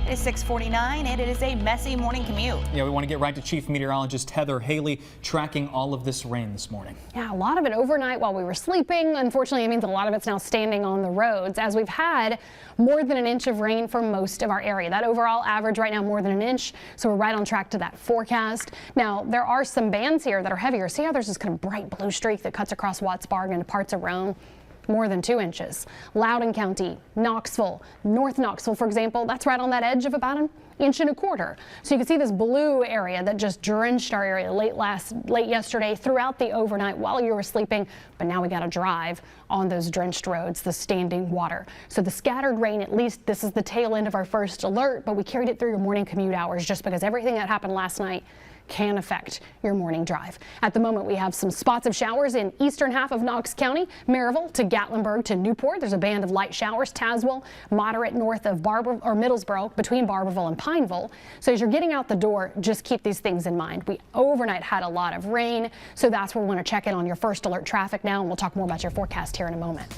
It is 6:49 and it is a messy morning commute. Yeah, we want to get right to Chief Meteorologist Heather Haley tracking all of this rain this morning. Yeah, a lot of it overnight while we were sleeping. Unfortunately, it means a lot of it's now standing on the roads as we've had more than an inch of rain for most of our area. That overall average right now more than an inch. So we're right on track to that forecast. Now, there are some bands here that are heavier. See how there's this kind of bright blue streak that cuts across Wattsburg and parts of Rome? More than 2 inches. Loudoun County, Knoxville, North Knoxville, for example, that's right on that edge of about an inch and a quarter. So you can see this blue area that just drenched our area late yesterday throughout the overnight while you were sleeping. But now we got to drive on those drenched roads, the standing water. So the scattered rain, at least this is the tail end of our first alert, but we carried it through your morning commute hours just because everything that happened last night can affect your morning drive. At the moment, we have some spots of showers in eastern half of Knox County, Maryville to Gatlinburg to Newport. There's a band of light showers. Tazewell, moderate north of Middlesboro, between Barberville and Pineville. So as you're getting out the door, just keep these things in mind. We overnight had a lot of rain, so that's where we want to check in on your first alert traffic now, and we'll talk more about your forecast here in a moment.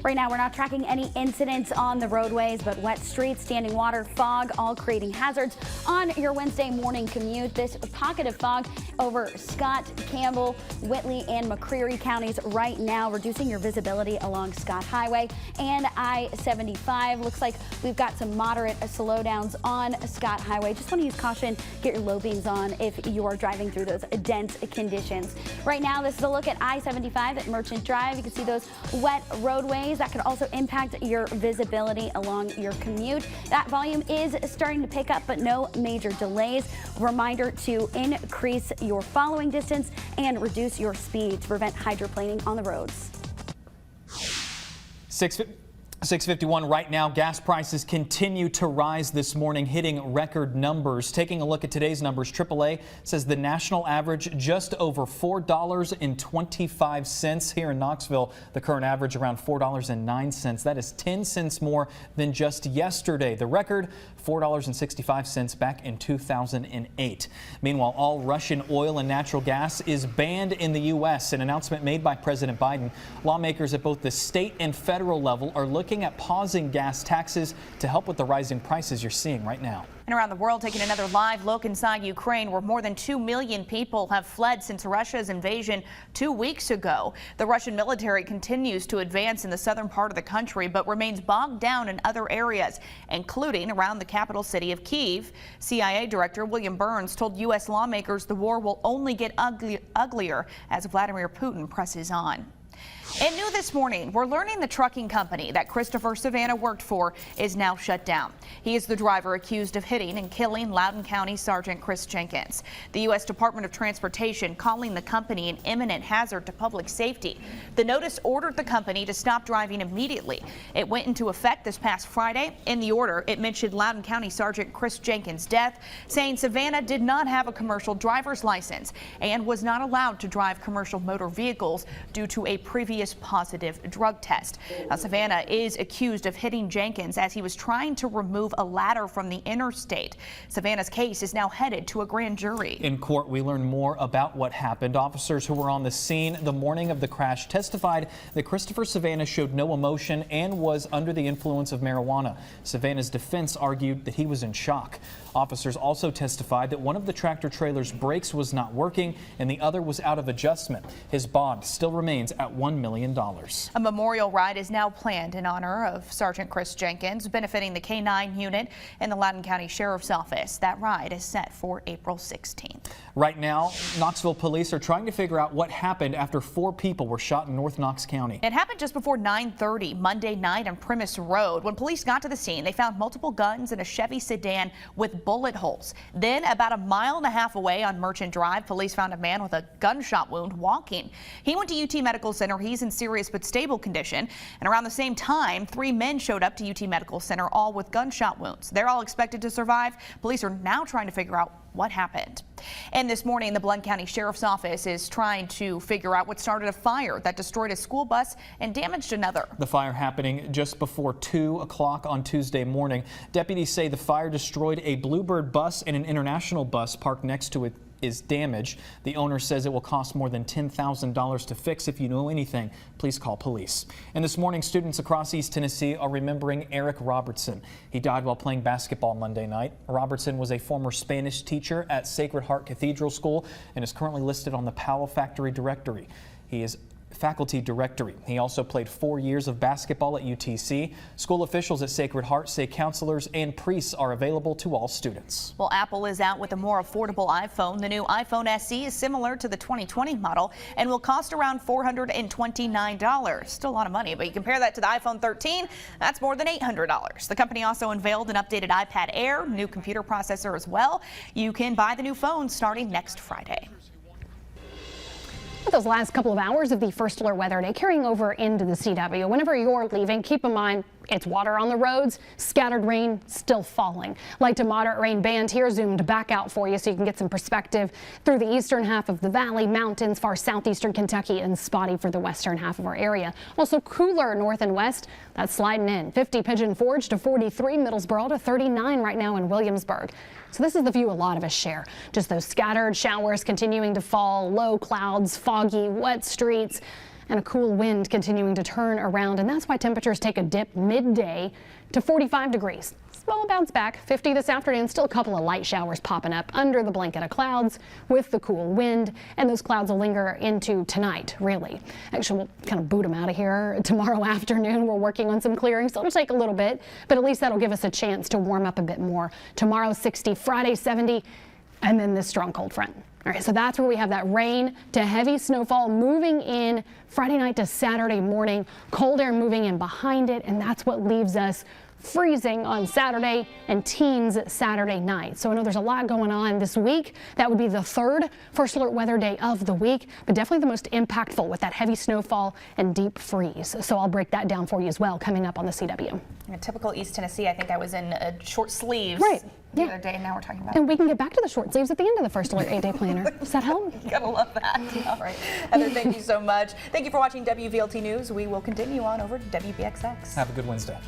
Right now, we're not tracking any incidents on the roadways, but wet streets, standing water, fog, all creating hazards on your Wednesday morning commute. This pocket of fog over Scott, Campbell, Whitley, and McCreary counties right now, reducing your visibility along Scott Highway and I-75. Looks like we've got some moderate slowdowns on Scott Highway. Just want to use caution, get your low beams on if you are driving through those dense conditions. Right now, this is a look at I-75 at Merchant Drive. You can see those wet roadways. That could also impact your visibility along your commute. That volume is starting to pick up, but no major delays. Reminder to increase your following distance and reduce your speed to prevent hydroplaning on the roads. 6:51 right now. Gas prices continue to rise this morning, hitting record numbers. Taking a look at today's numbers, AAA says the national average just over $4.25 here in Knoxville. The current average around $4.09. That is 10 cents more than just yesterday. The record $4.65 back in 2008. Meanwhile, all Russian oil and natural gas is banned in the U.S. An announcement made by President Biden. Lawmakers at both the state and federal level are looking at pausing gas taxes to help with the rising prices you're seeing right now. And around the world, taking another live look inside Ukraine, where more than 2 million people have fled since Russia's invasion 2 weeks ago. The Russian military continues to advance in the southern part of the country, but remains bogged down in other areas, including around the capital city of Kyiv. CIA Director William Burns told U.S. lawmakers the war will only get uglier as Vladimir Putin presses on. And new this morning, we're learning the trucking company that Christopher Savannah worked for is now shut down. He is the driver accused of hitting and killing Loudoun County Sergeant Chris Jenkins. The U.S. Department of Transportation calling the company an imminent hazard to public safety. The notice ordered the company to stop driving immediately. It went into effect this past Friday. In the order, it mentioned Loudoun County Sergeant Chris Jenkins' death, saying Savannah did not have a commercial driver's license and was not allowed to drive commercial motor vehicles due to a previous positive drug test. Now, Savannah is accused of hitting Jenkins as he was trying to remove a ladder from the interstate. Savannah's case is now headed to a grand jury. In court, we learned more about what happened. Officers who were on the scene the morning of the crash testified that Christopher Savannah showed no emotion and was under the influence of marijuana. Savannah's defense argued that he was in shock. Officers also testified that one of the tractor trailer's brakes was not working and the other was out of adjustment. His bond still remains at $1 million. A memorial ride is now planned in honor of Sergeant Chris Jenkins, benefiting the K-9 unit in the Loudoun County Sheriff's Office. That ride is set for April 16th. Right now, Knoxville police are trying to figure out what happened after 4 people were shot in North Knox County. It happened just before 9:30 Monday night on Primus Road. When police got to the scene, they found multiple guns in a Chevy sedan with bullet holes. Then, about a mile and a half away on Merchant Drive, police found a man with a gunshot wound walking. He went to UT Medical Center. He's in serious but stable condition. And around the same time, 3 men showed up to UT Medical Center, all with gunshot wounds. They're all expected to survive. Police are now trying to figure out what happened. And this morning, the Blount County Sheriff's Office is trying to figure out what started a fire that destroyed a school bus and damaged another. The fire happening just before 2 o'clock on Tuesday morning. Deputies say the fire destroyed a Bluebird bus and an international bus parked next to it is damaged. The owner says it will cost more than $10,000 to fix. If you know anything, please call police. And this morning, students across East Tennessee are remembering Eric Robertson. He died while playing basketball Monday night. Robertson was a former Spanish teacher at Sacred Heart Cathedral School and is currently listed on the Powell Faculty Directory. He also played 4 years of basketball at UTC. School officials at Sacred Heart say counselors and priests are available to all students. Well, Apple is out with a more affordable iPhone. The new iPhone SE is similar to the 2020 model and will cost around $429. Still a lot of money, but you compare that to the iPhone 13, that's more than $800. The company also unveiled an updated iPad Air, new computer processor as well. You can buy the new phone starting next Friday. With those last couple of hours of the first alert weather day carrying over into the CW, whenever you're leaving, keep in mind it's water on the roads, scattered rain still falling. Light to moderate rain band here zoomed back out for you so you can get some perspective through the eastern half of the valley, mountains, far southeastern Kentucky, and spotty for the western half of our area. Also cooler north and west, that's sliding in. 50 Pigeon Forge to 43, Middlesboro to 39 right now in Williamsburg. So this is the view a lot of us share. Just those scattered showers continuing to fall, low clouds, foggy, wet streets, and a cool wind continuing to turn around. And that's why temperatures take a dip midday to 45 degrees. Small bounce back, 50 this afternoon. Still a couple of light showers popping up under the blanket of clouds with the cool wind. And those clouds will linger into tonight, really. Actually, we'll kind of boot them out of here tomorrow afternoon. We're working on some clearing, so it'll take a little bit, but at least that'll give us a chance to warm up a bit more. Tomorrow, 60, Friday, 70, and then this strong cold front. All right, so that's where we have that rain to heavy snowfall moving in Friday night to Saturday morning. Cold air moving in behind it, and that's what leaves us freezing on Saturday and teens Saturday night. So I know there's a lot going on this week. That would be the third first alert weather day of the week, but definitely the most impactful with that heavy snowfall and deep freeze. So I'll break that down for you as well coming up on the CW. In a typical East Tennessee, I think I was in short sleeves the other day, and now we're talking about. And we can get back to the short sleeves at the end of the first alert 8-day planner. Does that help? You gotta love that. All right, Heather, thank you so much. Thank you for watching WVLT News. We will continue on over to WBXX. Have a good Wednesday.